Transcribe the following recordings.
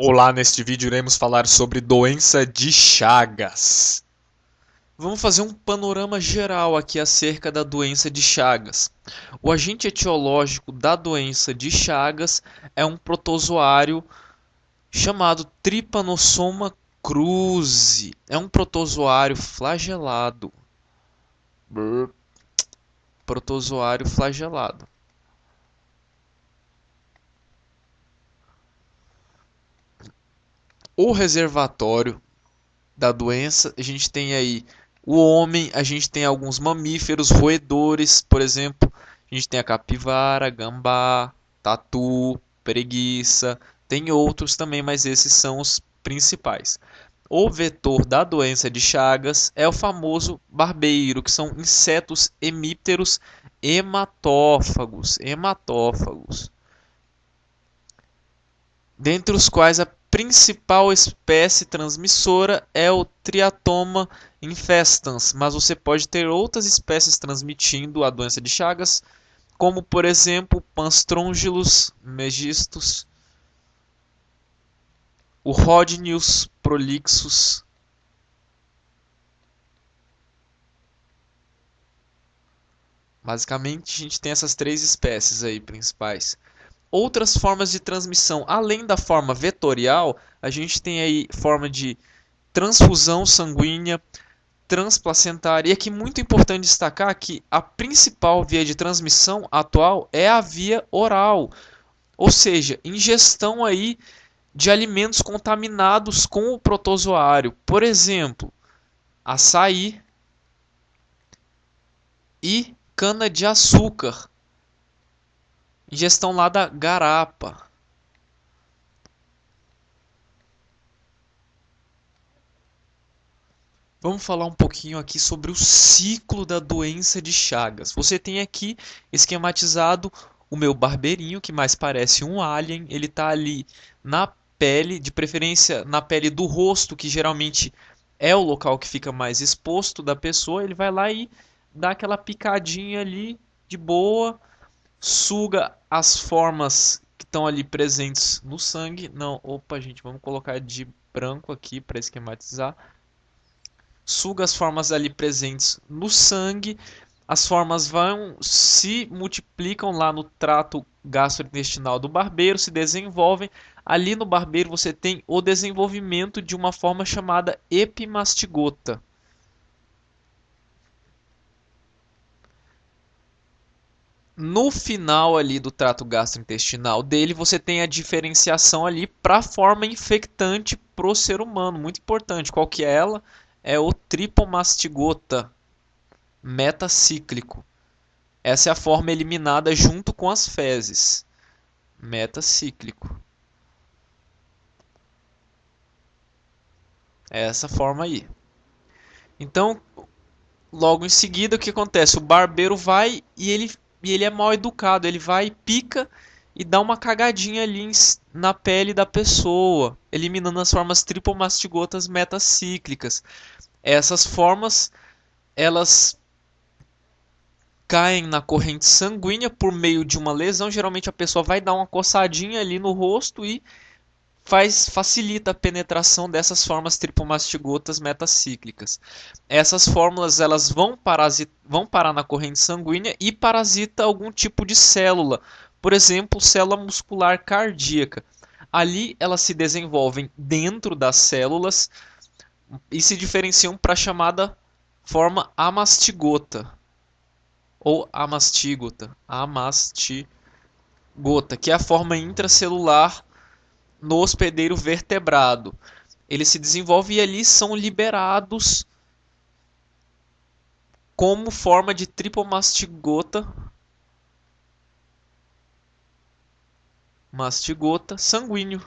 Olá, neste vídeo iremos falar sobre doença de Chagas. Vamos fazer um panorama geral aqui acerca da doença de Chagas. O agente etiológico da doença de Chagas é um protozoário chamado Trypanosoma cruzi. É um protozoário flagelado. Protozoário flagelado. O reservatório da doença, a gente tem aí o homem, a gente tem alguns mamíferos, roedores, por exemplo, a gente tem a capivara, gambá, tatu, preguiça, tem outros também, mas esses são os principais. O vetor da doença de Chagas é o famoso barbeiro, que são insetos hemípteros hematófagos, dentre os quais a principal espécie transmissora é o Triatoma infestans, mas você pode ter outras espécies transmitindo a doença de Chagas, como por exemplo Panstrongylos megistus, o Rhodnius prolixus. Basicamente, a gente tem essas três espécies aí principais. Outras formas de transmissão, além da forma vetorial, a gente tem aí forma de transfusão sanguínea, transplacentária. E aqui muito importante destacar que a principal via de transmissão atual é a via oral, ou seja, ingestão aí de alimentos contaminados com o protozoário, por exemplo, açaí e cana-de-açúcar, ingestão lá da garapa. Vamos falar um pouquinho aqui sobre o ciclo da doença de Chagas. Você tem aqui esquematizado o meu barbeirinho, que mais parece um alien. Ele está ali na pele, de preferência na pele do rosto, que geralmente é o local que fica mais exposto da pessoa. Ele vai lá e dá aquela picadinha ali de boa, suga as formas que estão ali presentes no sangue. Não, opa, gente, vamos colocar de branco aqui para esquematizar. Suga as formas ali presentes no sangue, as formas vão se multiplicam lá no trato gastrointestinal do barbeiro, se desenvolvem. Ali no barbeiro você tem o desenvolvimento de uma forma chamada epimastigota. No final ali do trato gastrointestinal dele, você tem a diferenciação ali para a forma infectante pro ser humano, muito importante. Qual que é ela? É o tripomastigota metacíclico. Essa é a forma eliminada junto com as fezes. Metacíclico. É essa forma aí. Então, logo em seguida, o que acontece? O barbeiro vai e ele é mal educado. Ele vai, pica e dá uma cagadinha ali na pele da pessoa, eliminando as formas tripomastigotas metacíclicas. Essas formas, elas caem na corrente sanguínea por meio de uma lesão. Geralmente a pessoa vai dar uma coçadinha ali no rosto e facilita a penetração dessas formas tripomastigotas metacíclicas. Essas fórmulas elas vão parar na corrente sanguínea e parasita algum tipo de célula, por exemplo, célula muscular cardíaca. Ali elas se desenvolvem dentro das células e se diferenciam para a chamada forma amastigota ou amastigota, que é a forma intracelular no hospedeiro vertebrado. Eles se desenvolvem e ali são liberados como forma de mastigota sanguíneo.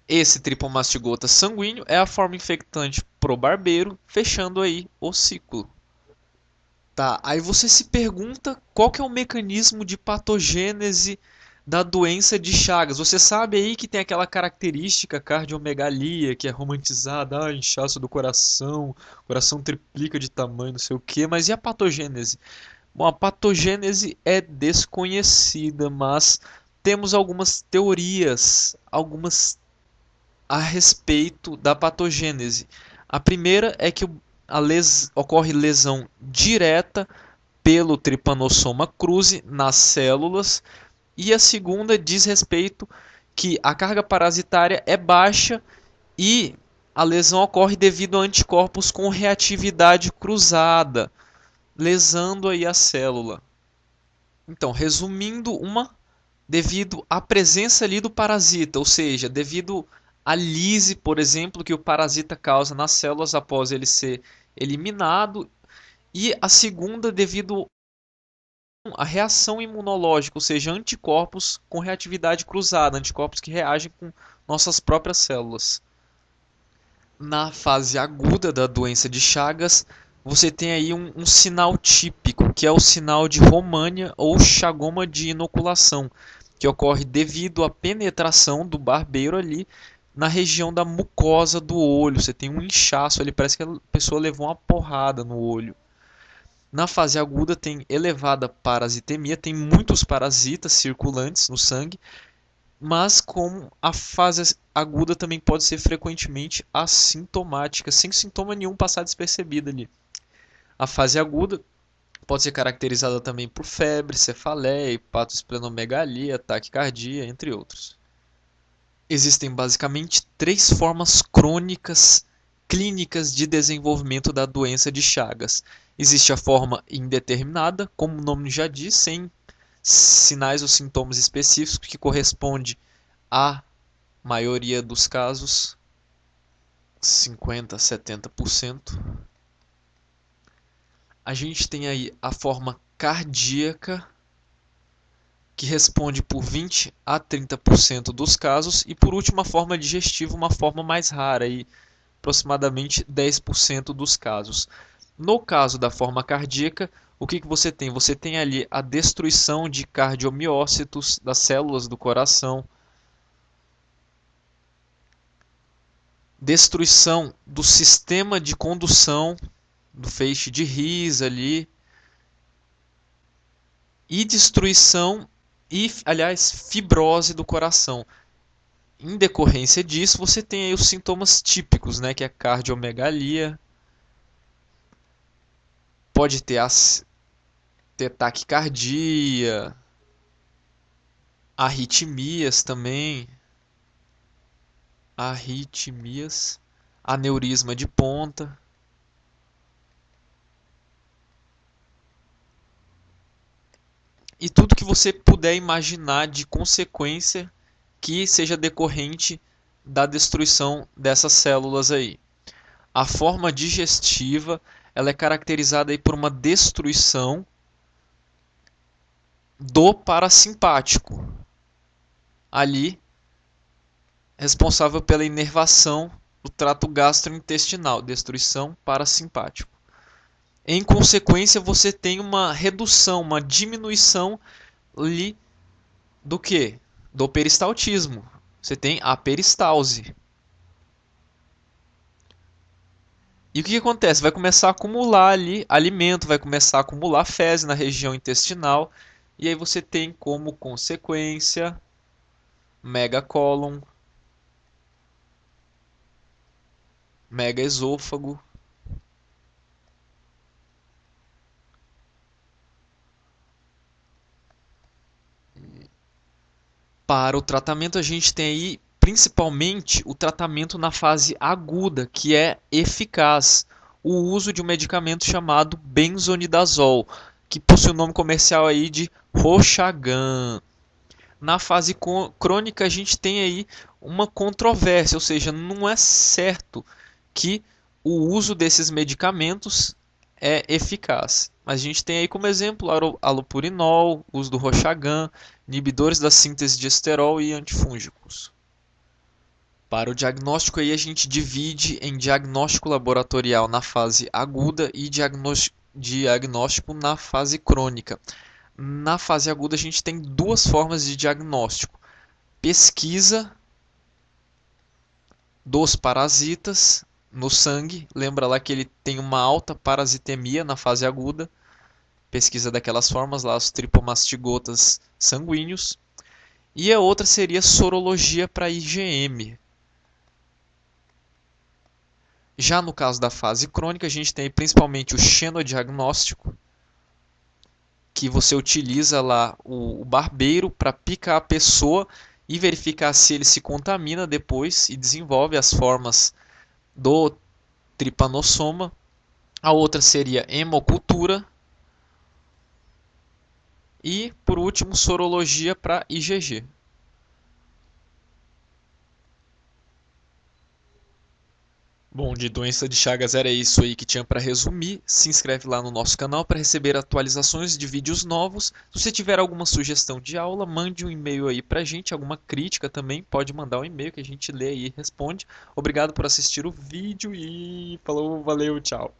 Esse tripomastigota sanguíneo é a forma infectante pro barbeiro, fechando aí o ciclo. Tá, aí você se pergunta qual que é o mecanismo de patogênese da doença de Chagas. Você sabe aí que tem aquela característica cardiomegalia que é romantizada, inchaço do coração, coração triplica de tamanho, não sei o quê, mas e a patogênese? Bom, a patogênese é desconhecida, mas temos algumas teorias, algumas a respeito da patogênese. A primeira é que ocorre lesão direta pelo Trypanosoma cruzi nas células, e a segunda diz respeito que a carga parasitária é baixa e a lesão ocorre devido a anticorpos com reatividade cruzada, lesando aí a célula. Então, resumindo, devido à presença ali do parasita, ou seja, devido à lise, por exemplo, que o parasita causa nas células após ele ser eliminado, e a segunda devido à reação imunológica, ou seja, anticorpos com reatividade cruzada, anticorpos que reagem com nossas próprias células. Na fase aguda da doença de Chagas, você tem aí um sinal típico, que é o sinal de România ou chagoma de inoculação, que ocorre devido à penetração do barbeiro ali na região da mucosa do olho. Você tem um inchaço ali, parece que a pessoa levou uma porrada no olho. Na fase aguda tem elevada parasitemia, tem muitos parasitas circulantes no sangue, mas como a fase aguda também pode ser frequentemente assintomática, sem sintoma nenhum passar despercebido ali. A fase aguda pode ser caracterizada também por febre, cefaleia, hepatosplenomegalia, taquicardia, entre outros. Existem basicamente três formas crônicas clínicas de desenvolvimento da doença de Chagas. Existe a forma indeterminada, como o nome já diz, sem sinais ou sintomas específicos, que corresponde à maioria dos casos, 50 a 70%. A gente tem aí a forma cardíaca, que responde por 20 a 30% dos casos, e por último a forma digestiva, uma forma mais rara, aí, aproximadamente 10% dos casos. No caso da forma cardíaca, o que você tem? Você tem ali a destruição de cardiomiócitos, das células do coração, destruição do sistema de condução, do feixe de His ali, e destruição e, aliás, fibrose do coração. Em decorrência disso, você tem aí os sintomas típicos, né, que é cardiomegalia, pode ter taquicardia, arritmias também, arritmias, aneurisma de ponta. E tudo que você puder imaginar de consequência que seja decorrente da destruição dessas células aí. A forma digestiva, ela é caracterizada aí por uma destruição do parasimpático, ali responsável pela inervação do trato gastrointestinal, destruição parasimpático. Em consequência, você tem uma redução, uma diminuição ali do que? Do peristaltismo. Você tem a peristalse. E o que acontece? Vai começar a acumular ali alimento, vai começar a acumular fezes na região intestinal, e aí você tem como consequência megacólon, megaesôfago. Para o tratamento, a gente tem aí principalmente o tratamento na fase aguda, que é eficaz. O uso de um medicamento chamado benzonidazol, que possui o nome comercial aí de Roxagan. Na fase crônica, a gente tem aí uma controvérsia, ou seja, não é certo que o uso desses medicamentos é eficaz. Mas a gente tem aí como exemplo alopurinol, uso do Roxagan, inibidores da síntese de esterol e antifúngicos. Para o diagnóstico aí a gente divide em diagnóstico laboratorial na fase aguda e diagnóstico na fase crônica. Na fase aguda a gente tem duas formas de diagnóstico: pesquisa dos parasitas no sangue, lembra lá que ele tem uma alta parasitemia na fase aguda, pesquisa daquelas formas lá, os tripomastigotas sanguíneos. E a outra seria sorologia para IgM. Já no caso da fase crônica, a gente tem principalmente o xenodiagnóstico, que você utiliza lá o barbeiro para picar a pessoa e verificar se ele se contamina depois e desenvolve as formas do tripanossoma. A outra seria hemocultura. E, por último, sorologia para IgG. Bom, de doença de Chagas era isso aí que tinha para resumir. Se inscreve lá no nosso canal para receber atualizações de vídeos novos. Se você tiver alguma sugestão de aula, mande um e-mail aí para a gente. Alguma crítica também, pode mandar um e-mail que a gente lê e responde. Obrigado por assistir o vídeo e falou, valeu, tchau.